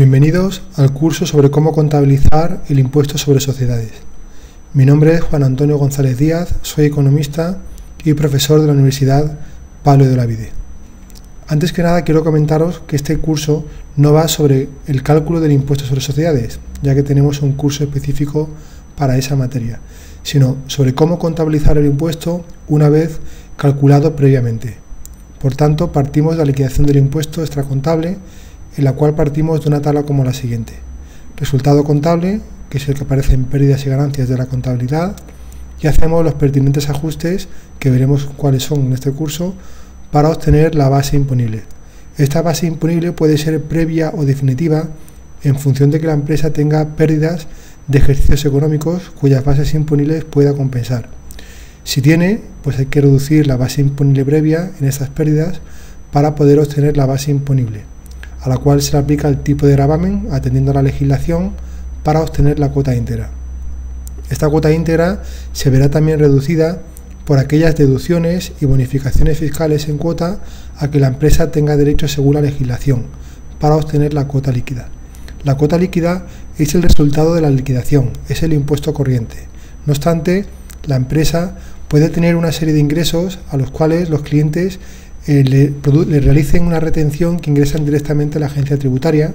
Bienvenidos al curso sobre cómo contabilizar el impuesto sobre sociedades. Mi nombre es Juan Antonio González Díaz, soy economista y profesor de la Universidad Pablo de Olavide. Antes que nada quiero comentaros que este curso no va sobre el cálculo del impuesto sobre sociedades, ya que tenemos un curso específico para esa materia, sino sobre cómo contabilizar el impuesto una vez calculado previamente. Por tanto, partimos de la liquidación del impuesto extracontable, en la cual partimos de una tabla como la siguiente: resultado contable, que es el que aparece en pérdidas y ganancias de la contabilidad, y hacemos los pertinentes ajustes, que veremos cuáles son en este curso, para obtener la base imponible. Esta base imponible puede ser previa o definitiva en función de que la empresa tenga pérdidas de ejercicios económicos cuyas bases imponibles pueda compensar. Si tiene, pues hay que reducir la base imponible previa en estas pérdidas para poder obtener la base imponible, a la cual se le aplica el tipo de gravamen atendiendo a la legislación para obtener la cuota íntegra. Esta cuota íntegra se verá también reducida por aquellas deducciones y bonificaciones fiscales en cuota a que la empresa tenga derecho según la legislación para obtener la cuota líquida. La cuota líquida es el resultado de la liquidación, es el impuesto corriente. No obstante, la empresa puede tener una serie de ingresos a los cuales los clientes le realicen una retención que ingresan directamente a la agencia tributaria,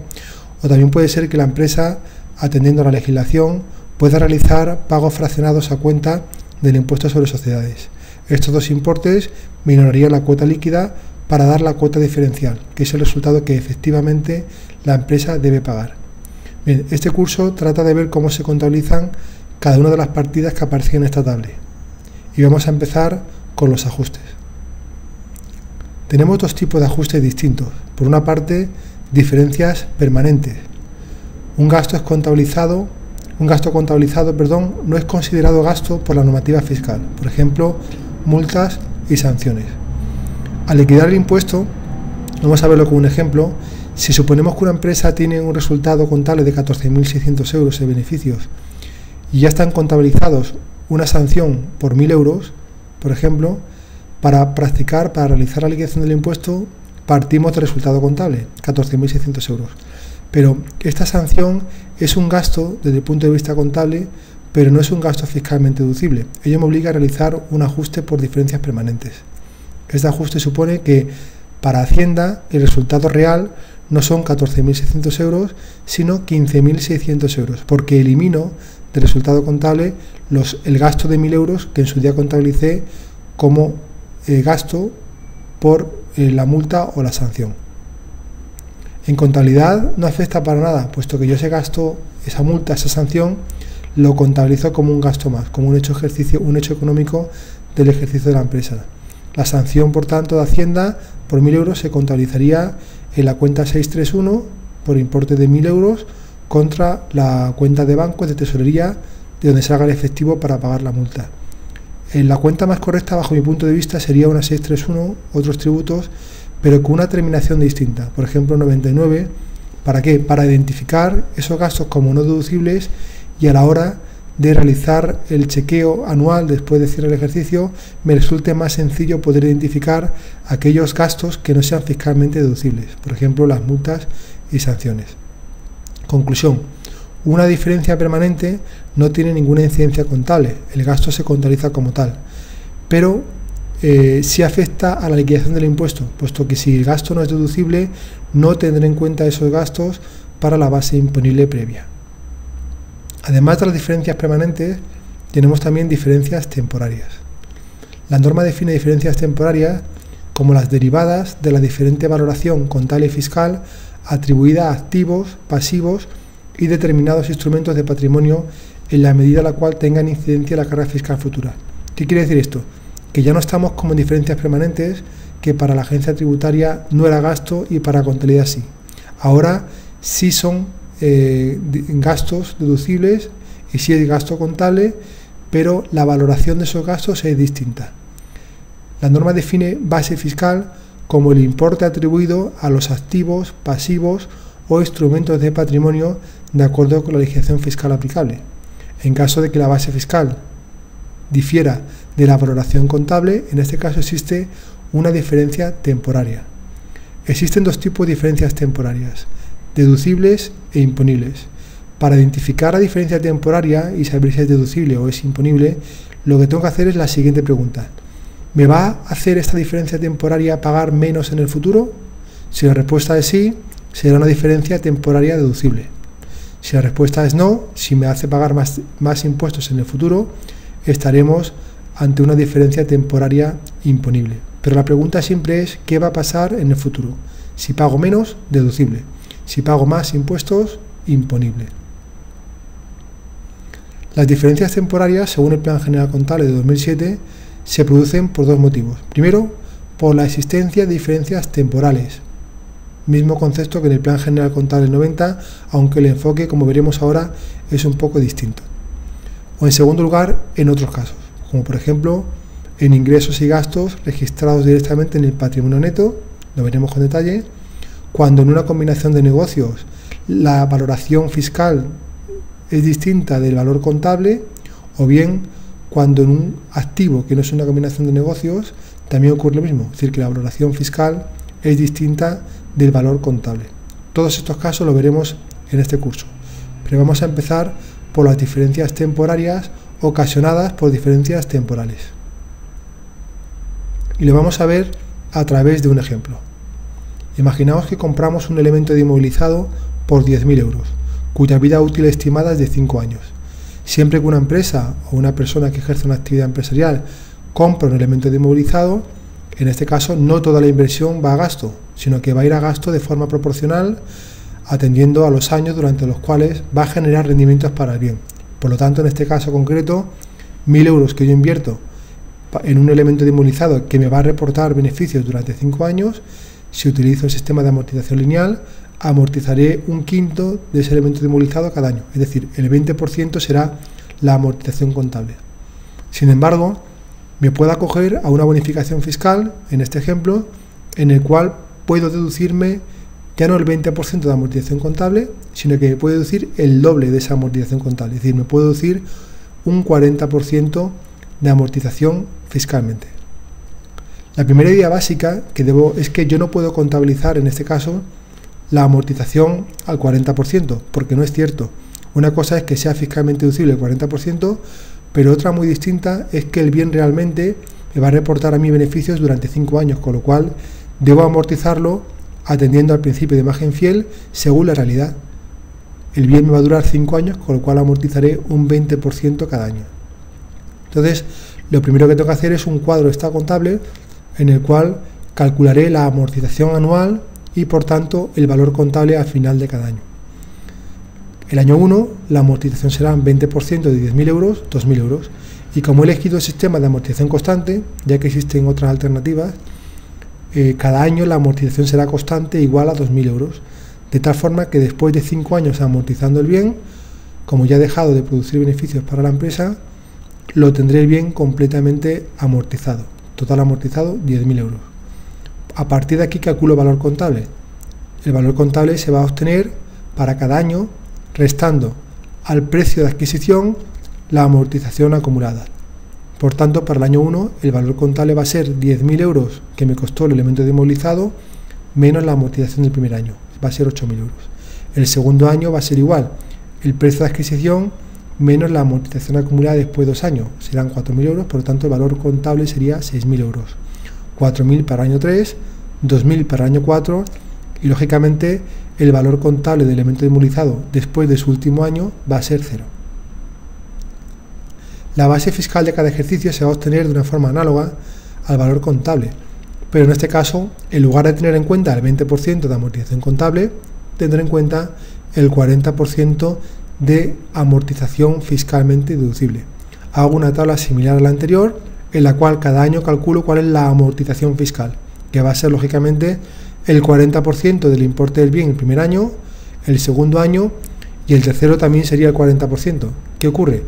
o también puede ser que la empresa, atendiendo a la legislación, pueda realizar pagos fraccionados a cuenta del impuesto sobre sociedades. Estos dos importes minorarían la cuota líquida para dar la cuota diferencial, que es el resultado que efectivamente la empresa debe pagar. Bien, este curso trata de ver cómo se contabilizan cada una de las partidas que aparecen en esta tabla. Y vamos a empezar con los ajustes. Tenemos dos tipos de ajustes distintos. Por una parte, diferencias permanentes. Un gasto contabilizado no es considerado gasto por la normativa fiscal, por ejemplo, multas y sanciones. Al liquidar el impuesto, vamos a verlo con un ejemplo. Si suponemos que una empresa tiene un resultado contable de 14.600 euros de beneficios y ya están contabilizados una sanción por 1.000 euros, por ejemplo, para realizar la liquidación del impuesto, partimos del resultado contable, 14.600 euros. Pero esta sanción es un gasto desde el punto de vista contable, pero no es un gasto fiscalmente deducible. Ello me obliga a realizar un ajuste por diferencias permanentes. Este ajuste supone que para Hacienda el resultado real no son 14.600 euros, sino 15.600 euros, porque elimino del resultado contable el gasto de 1.000 euros que en su día contabilicé como gasto por la multa o la sanción. En contabilidad no afecta para nada, puesto que yo ese gasto, esa multa, esa sanción, lo contabilizo como un gasto más, como un hecho económico del ejercicio de la empresa. La sanción, por tanto, de Hacienda por 1.000 euros se contabilizaría en la cuenta 631 por importe de 1.000 euros contra la cuenta de banco de tesorería de donde salga el efectivo para pagar la multa. La cuenta más correcta, bajo mi punto de vista, sería una 631, otros tributos, pero con una terminación distinta, por ejemplo 99. ¿Para qué? Para identificar esos gastos como no deducibles y a la hora de realizar el chequeo anual después de cierre el ejercicio me resulte más sencillo poder identificar aquellos gastos que no sean fiscalmente deducibles, por ejemplo las multas y sanciones. Conclusión: una diferencia permanente no tiene ninguna incidencia contable, el gasto se contabiliza como tal, pero sí afecta a la liquidación del impuesto, puesto que si el gasto no es deducible, no tendré en cuenta esos gastos para la base imponible previa. Además de las diferencias permanentes, tenemos también diferencias temporarias. La norma define diferencias temporarias como las derivadas de la diferente valoración contable y fiscal atribuida a activos, pasivos y determinados instrumentos de patrimonio en la medida en la cual tengan incidencia la carga fiscal futura. ¿Qué quiere decir esto? Que ya no estamos como en diferencias permanentes, que para la agencia tributaria no era gasto y para contabilidad sí. Ahora sí son gastos deducibles y sí es gasto contable, pero la valoración de esos gastos es distinta. La norma define base fiscal como el importe atribuido a los activos, pasivos o instrumentos de patrimonio de acuerdo con la legislación fiscal aplicable. En caso de que la base fiscal difiera de la valoración contable, en este caso existe una diferencia temporaria. Existen dos tipos de diferencias temporarias: deducibles e imponibles. Para identificar la diferencia temporaria y saber si es deducible o es imponible, lo que tengo que hacer es la siguiente pregunta. ¿Me va a hacer esta diferencia temporaria pagar menos en el futuro? Si la respuesta es sí, será una diferencia temporaria deducible. Si la respuesta es no, si me hace pagar más impuestos en el futuro, estaremos ante una diferencia temporaria imponible. Pero la pregunta siempre es ¿qué va a pasar en el futuro? Si pago menos, deducible. Si pago más impuestos, imponible. Las diferencias temporarias, según el Plan General Contable de 2007, se producen por dos motivos. Primero, por la existencia de diferencias temporales. Mismo concepto que en el Plan General Contable 90, aunque el enfoque, como veremos ahora, es un poco distinto. O en segundo lugar, en otros casos, como por ejemplo, en ingresos y gastos registrados directamente en el patrimonio neto, lo veremos con detalle, cuando en una combinación de negocios la valoración fiscal es distinta del valor contable, o bien cuando en un activo que no es una combinación de negocios también ocurre lo mismo, es decir, que la valoración fiscal es distinta del valor contable. Todos estos casos lo veremos en este curso, pero vamos a empezar por las diferencias temporarias ocasionadas por diferencias temporales. Y lo vamos a ver a través de un ejemplo. Imaginaos que compramos un elemento de inmovilizado por 10.000 euros, cuya vida útil estimada es de 5 años. Siempre que una empresa o una persona que ejerce una actividad empresarial compra un elemento de inmovilizado, en este caso no toda la inversión va a gasto, sino que va a ir a gasto de forma proporcional, atendiendo a los años durante los cuales va a generar rendimientos para el bien. Por lo tanto, en este caso concreto, 1.000 euros que yo invierto en un elemento de inmovilizado que me va a reportar beneficios durante 5 años, si utilizo el sistema de amortización lineal, amortizaré un quinto de ese elemento de inmovilizado cada año, es decir, el 20% será la amortización contable. Sin embargo, me puedo acoger a una bonificación fiscal, en este ejemplo, en el cual puedo deducirme ya no el 20% de amortización contable, sino que me puedo deducir el doble de esa amortización contable, es decir, me puedo deducir un 40% de amortización fiscalmente. La primera idea básica es que yo no puedo contabilizar en este caso la amortización al 40%, porque no es cierto. Una cosa es que sea fiscalmente deducible el 40%, pero otra muy distinta es que el bien realmente me va a reportar a mí beneficios durante 5 años, con lo cual debo amortizarlo atendiendo al principio de imagen fiel según la realidad. El bien me va a durar 5 años, con lo cual amortizaré un 20% cada año. Entonces, lo primero que tengo que hacer es un cuadro de estado contable en el cual calcularé la amortización anual y por tanto el valor contable al final de cada año. El año 1 la amortización será 20% de 10.000 euros, 2.000 euros. Y como he elegido el sistema de amortización constante, ya que existen otras alternativas, cada año la amortización será constante igual a 2.000 euros. De tal forma que después de 5 años amortizando el bien, como ya he dejado de producir beneficios para la empresa, lo tendré el bien completamente amortizado. Total amortizado 10.000 euros. A partir de aquí calculo el valor contable. El valor contable se va a obtener para cada año restando al precio de adquisición la amortización acumulada. Por tanto, para el año 1 el valor contable va a ser 10.000 euros que me costó el elemento de inmovilizado menos la amortización del primer año, va a ser 8.000 euros. El segundo año va a ser igual, el precio de adquisición menos la amortización acumulada después de 2 años, serán 4.000 euros, por lo tanto el valor contable sería 6.000 euros. 4.000 para el año 3, 2.000 para el año 4 y lógicamente el valor contable del elemento inmovilizado después de su último año va a ser 0. La base fiscal de cada ejercicio se va a obtener de una forma análoga al valor contable, pero en este caso, en lugar de tener en cuenta el 20% de amortización contable, tendré en cuenta el 40% de amortización fiscalmente deducible. Hago una tabla similar a la anterior, en la cual cada año calculo cuál es la amortización fiscal, que va a ser lógicamente el 40% del importe del bien el primer año, el segundo año y el tercero también sería el 40%. ¿Qué ocurre?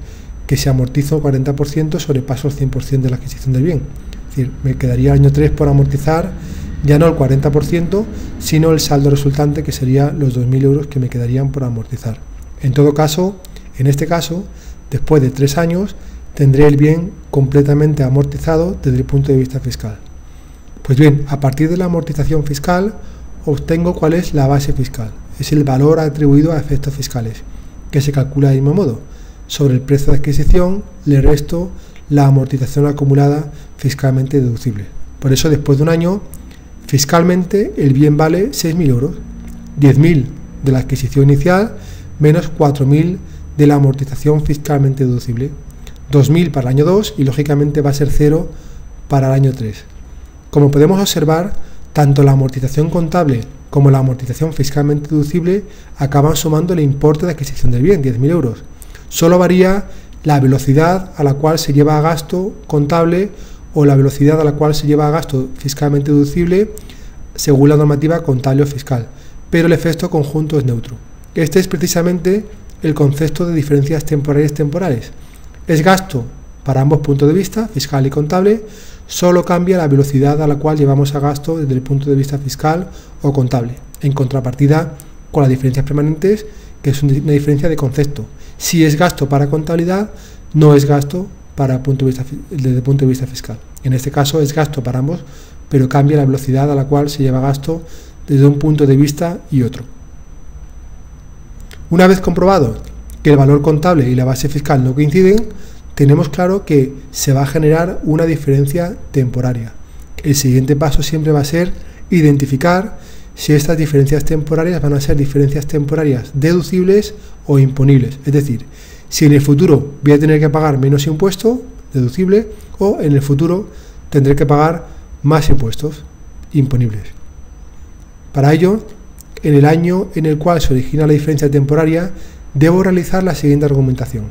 Que si amortizo el 40% sobrepaso el 100% de la adquisición del bien. Es decir, me quedaría el año 3 por amortizar ya no el 40%, sino el saldo resultante, que sería los 2.000 euros que me quedarían por amortizar. En todo caso, en este caso, después de 3 años, tendré el bien completamente amortizado desde el punto de vista fiscal. Pues bien, a partir de la amortización fiscal, obtengo cuál es la base fiscal. es el valor atribuido a efectos fiscales, que se calcula del mismo modo. Sobre el precio de adquisición le resto la amortización acumulada fiscalmente deducible. Por eso, después de un año, fiscalmente el bien vale 6.000 euros, 10.000 de la adquisición inicial menos 4.000 de la amortización fiscalmente deducible, 2.000 para el año 2 y lógicamente va a ser 0 para el año 3. Como podemos observar, tanto la amortización contable como la amortización fiscalmente deducible acaban sumando el importe de adquisición del bien, 10.000 euros. Solo varía la velocidad a la cual se lleva a gasto contable o la velocidad a la cual se lleva a gasto fiscalmente deducible según la normativa contable o fiscal, pero el efecto conjunto es neutro. Este es precisamente el concepto de diferencias temporales. Es gasto para ambos puntos de vista, fiscal y contable, solo cambia la velocidad a la cual llevamos a gasto desde el punto de vista fiscal o contable, en contrapartida con las diferencias permanentes, que es una diferencia de concepto. Si es gasto para contabilidad, no es gasto para desde el punto de vista fiscal. En este caso es gasto para ambos, pero cambia la velocidad a la cual se lleva gasto desde un punto de vista y otro. Una vez comprobado que el valor contable y la base fiscal no coinciden, tenemos claro que se va a generar una diferencia temporaria. El siguiente paso siempre va a ser identificar si estas diferencias temporarias van a ser diferencias temporarias deducibles o imponibles. Es decir, si en el futuro voy a tener que pagar menos impuesto, deducible, o en el futuro tendré que pagar más impuestos, imponibles. Para ello, en el año en el cual se origina la diferencia temporaria, debo realizar la siguiente argumentación.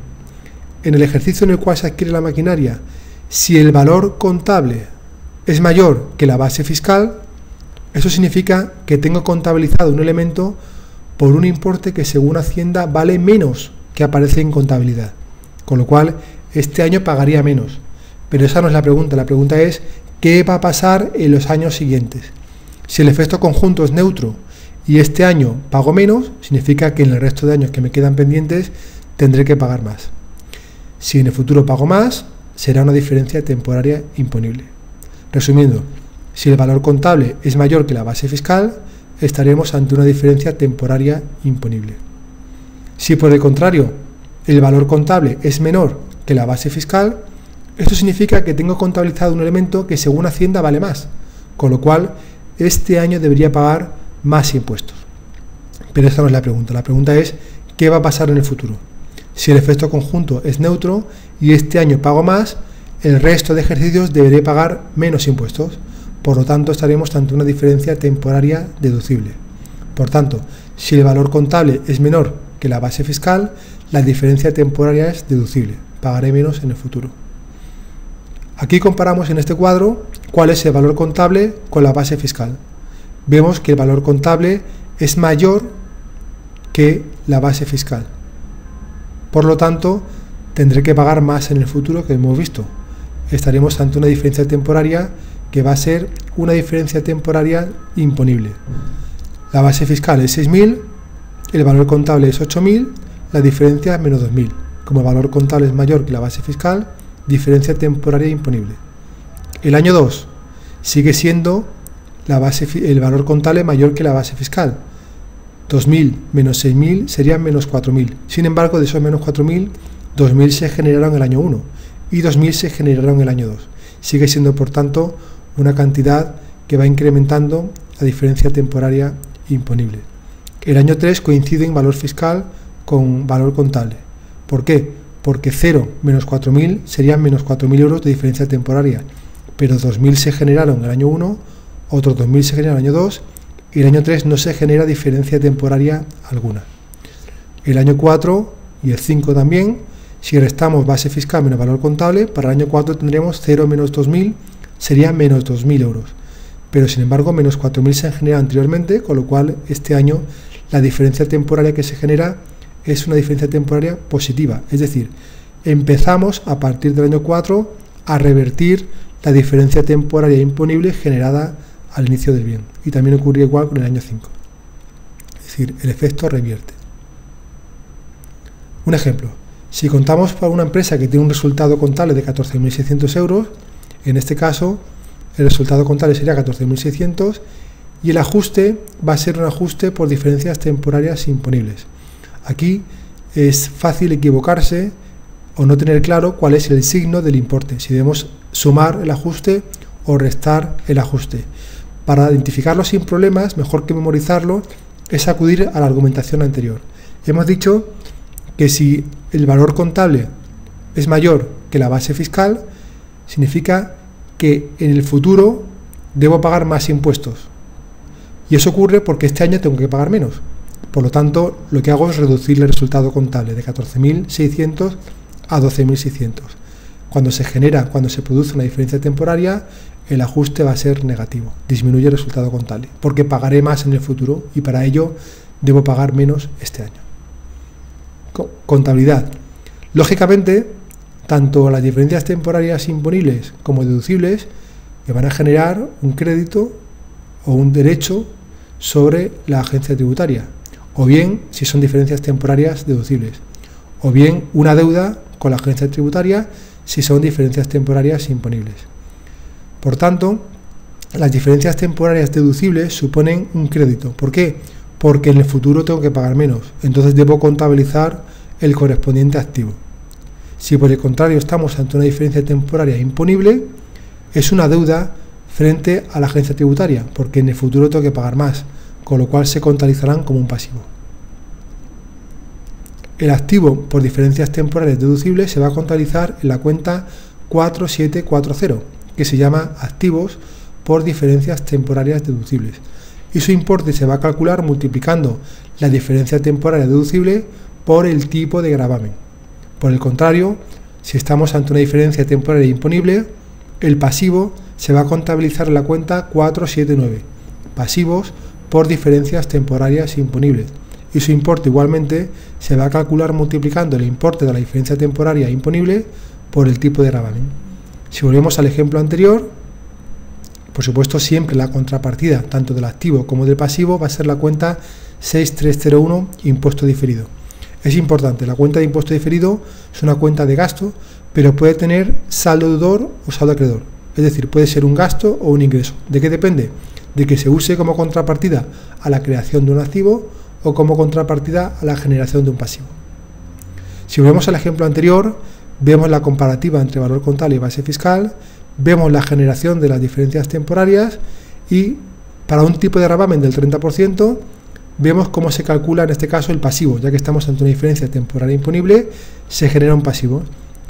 En el ejercicio en el cual se adquiere la maquinaria, si el valor contable es mayor que la base fiscal, eso significa que tengo contabilizado un elemento por un importe que según Hacienda vale menos que aparece en contabilidad, con lo cual este año pagaría menos. Pero esa no es la pregunta es ¿qué va a pasar en los años siguientes? Si el efecto conjunto es neutro y este año pago menos, significa que en el resto de años que me quedan pendientes tendré que pagar más. Si en el futuro pago más, será una diferencia temporaria imponible. Resumiendo, si el valor contable es mayor que la base fiscal, estaremos ante una diferencia temporaria imponible. Si por el contrario, el valor contable es menor que la base fiscal, esto significa que tengo contabilizado un elemento que según Hacienda vale más, con lo cual este año debería pagar más impuestos. Pero esta no es la pregunta es ¿qué va a pasar en el futuro? Si el efecto conjunto es neutro y este año pago más, el resto de ejercicios deberé pagar menos impuestos. Por lo tanto, estaremos ante una diferencia temporaria deducible. Por tanto, si el valor contable es menor que la base fiscal, la diferencia temporaria es deducible. Pagaré menos en el futuro. Aquí comparamos en este cuadro cuál es el valor contable con la base fiscal. Vemos que el valor contable es mayor que la base fiscal. Por lo tanto, tendré que pagar más en el futuro que hemos visto. Estaremos ante una diferencia temporaria que va a ser una diferencia temporaria imponible. La base fiscal es 6.000, el valor contable es 8.000, la diferencia es menos 2.000. Como el valor contable es mayor que la base fiscal, diferencia temporaria imponible. El año 2 sigue siendo el valor contable mayor que la base fiscal. 2.000 menos 6.000 serían menos 4.000. Sin embargo, de esos menos 4.000, 2.000 se generaron en el año 1 y 2.000 se generaron en el año 2. Sigue siendo, por tanto, una cantidad que va incrementando la diferencia temporaria imponible. El año 3 coincide en valor fiscal con valor contable. ¿Por qué? Porque 0 menos 4.000 serían menos 4.000 euros de diferencia temporaria, pero 2.000 se generaron en el año 1, otros 2.000 se generaron en el año 2, y el año 3 no se genera diferencia temporaria alguna. El año 4 y el 5 también, si restamos base fiscal menos valor contable, para el año 4 tendremos 0 menos 2.000, sería menos 2.000 euros. Pero sin embargo, menos 4.000 se han generado anteriormente, con lo cual este año la diferencia temporaria que se genera es una diferencia temporaria positiva. Es decir, empezamos a partir del año 4 a revertir la diferencia temporaria imponible generada al inicio del bien. Y también ocurre igual con el año 5. Es decir, el efecto revierte. Un ejemplo. Si contamos para una empresa que tiene un resultado contable de 14.600 euros, en este caso el resultado contable sería 14.600 y el ajuste va a ser un ajuste por diferencias temporarias imponibles. Aquí es fácil equivocarse o no tener claro cuál es el signo del importe, si debemos sumar el ajuste o restar el ajuste. Para identificarlo sin problemas, mejor que memorizarlo, es acudir a la argumentación anterior. Hemos dicho que si el valor contable es mayor que la base fiscal, significa que en el futuro debo pagar más impuestos. Y eso ocurre porque este año tengo que pagar menos. Por lo tanto, lo que hago es reducir el resultado contable de 14.600 a 12.600. Cuando se produce una diferencia temporaria, el ajuste va a ser negativo, disminuye el resultado contable, porque pagaré más en el futuro y para ello debo pagar menos este año. Contabilidad. Lógicamente, tanto las diferencias temporarias imponibles como deducibles me van a generar un crédito o un derecho sobre la agencia tributaria, o bien, si son diferencias temporarias deducibles, o bien una deuda con la agencia tributaria si son diferencias temporarias imponibles. Por tanto, las diferencias temporarias deducibles suponen un crédito. ¿Por qué? Porque en el futuro tengo que pagar menos, entonces debo contabilizar el correspondiente activo. Si por el contrario estamos ante una diferencia temporaria imponible, es una deuda frente a la agencia tributaria, porque en el futuro tengo que pagar más, con lo cual se contabilizarán como un pasivo. El activo por diferencias temporales deducibles se va a contabilizar en la cuenta 4740, que se llama activos por diferencias temporarias deducibles. Y su importe se va a calcular multiplicando la diferencia temporaria deducible por el tipo de gravamen. Por el contrario, si estamos ante una diferencia temporaria imponible, el pasivo se va a contabilizar en la cuenta 479, pasivos por diferencias temporarias imponibles, y su importe igualmente se va a calcular multiplicando el importe de la diferencia temporaria imponible por el tipo de gravamen. Si volvemos al ejemplo anterior, por supuesto siempre la contrapartida tanto del activo como del pasivo va a ser la cuenta 6301 impuesto diferido. Es importante, la cuenta de impuesto diferido es una cuenta de gasto, pero puede tener saldo deudor o saldo acreedor, es decir, puede ser un gasto o un ingreso. ¿De qué depende? De que se use como contrapartida a la creación de un activo o como contrapartida a la generación de un pasivo. Si volvemos al ejemplo anterior, vemos la comparativa entre valor contable y base fiscal, vemos la generación de las diferencias temporarias y para un tipo de gravamen del 30% vemos cómo se calcula en este caso el pasivo, ya que estamos ante una diferencia temporaria imponible, se genera un pasivo.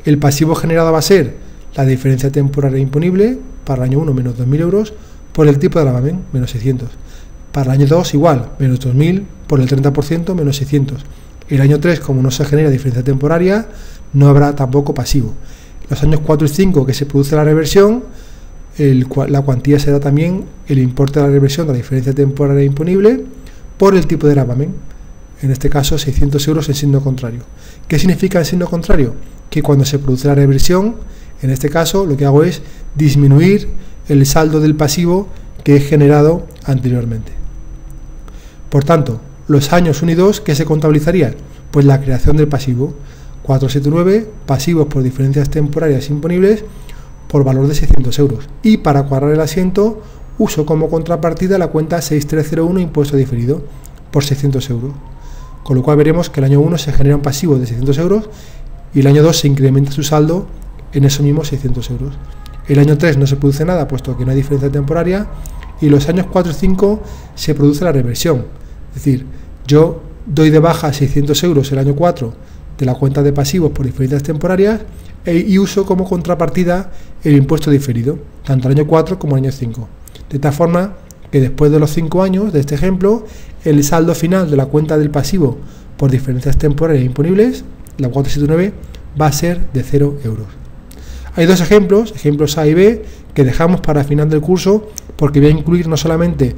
El pasivo generado va a ser la diferencia temporaria imponible para el año 1 menos 2.000 euros por el tipo de gravamen, menos 600. Para el año 2 igual, menos 2.000 por el 30%, menos 600. El año 3, como no se genera diferencia temporaria, no habrá tampoco pasivo. Los años 4 y 5 que se produce la reversión, la cuantía será también el importe de la reversión de la diferencia temporaria imponible por el tipo de gravamen, en este caso 600 euros en signo contrario. ¿Qué significa el signo contrario? Que cuando se produce la reversión, en este caso lo que hago es disminuir el saldo del pasivo que he generado anteriormente. Por tanto, los años 1 y 2, ¿qué se contabilizarían? Pues la creación del pasivo, 479, pasivos por diferencias temporarias imponibles por valor de 600 euros. Y para cuadrar el asiento, uso como contrapartida la cuenta 6301 impuesto diferido por 600 euros. Con lo cual veremos que el año 1 se genera un pasivo de 600 euros y el año 2 se incrementa su saldo en esos mismos 600 euros. El año 3 no se produce nada, puesto que no hay diferencia temporaria, y los años 4 y 5 se produce la reversión. Es decir, yo doy de baja 600 euros el año 4 de la cuenta de pasivos por diferencias temporarias y uso como contrapartida el impuesto diferido, tanto el año 4 como el año 5. De tal forma que después de los 5 años de este ejemplo, el saldo final de la cuenta del pasivo por diferencias temporarias imponibles, la 479, va a ser de 0 euros. Hay dos ejemplos A y B, que dejamos para el final del curso, porque voy a incluir no solamente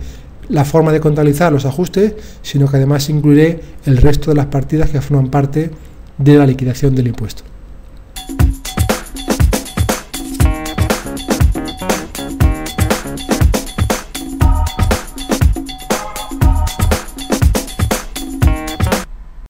la forma de contabilizar los ajustes, sino que además incluiré el resto de las partidas que forman parte de la liquidación del impuesto.